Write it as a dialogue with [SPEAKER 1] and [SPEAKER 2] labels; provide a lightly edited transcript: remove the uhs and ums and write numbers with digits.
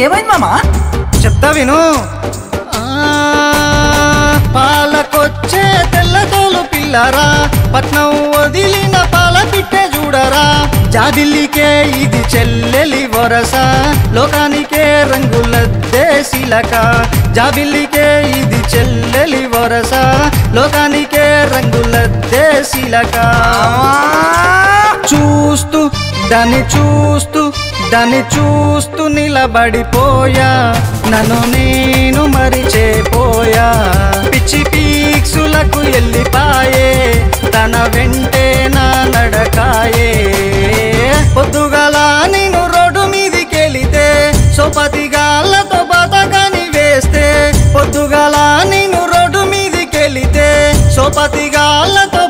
[SPEAKER 1] ఏమైంది మామా?
[SPEAKER 2] చెప్తా విను. పాలకొచ్చే తెల్లతోలు పిల్లరా, పట్నం వదిలిన పాల పిట్టే చూడరా. జాబిల్లికే ఇది చెల్లెలి వరస, లోకానికే రంగులద్దే శిలక. జాబిల్లికే ఇది చెల్లెలి వరస, లోకానికే రంగులద్దే శిలక. చూస్తూ దాన్ని చూస్తూ నిలబడిపోయా, నన్ను నేను మరిచేపోయా. పిచ్చి పీక్సులకు ఎల్లిపాయే, తన వెంటే నా నడకాయే. పొద్దుగల నేను రోడ్డు మీదికెళితే, సోపతిగాళ్ళతో బతకని వేస్తే. పొద్దుగల నేను రోడ్డు మీదికెళితే, సోపతిగాళ్ళతో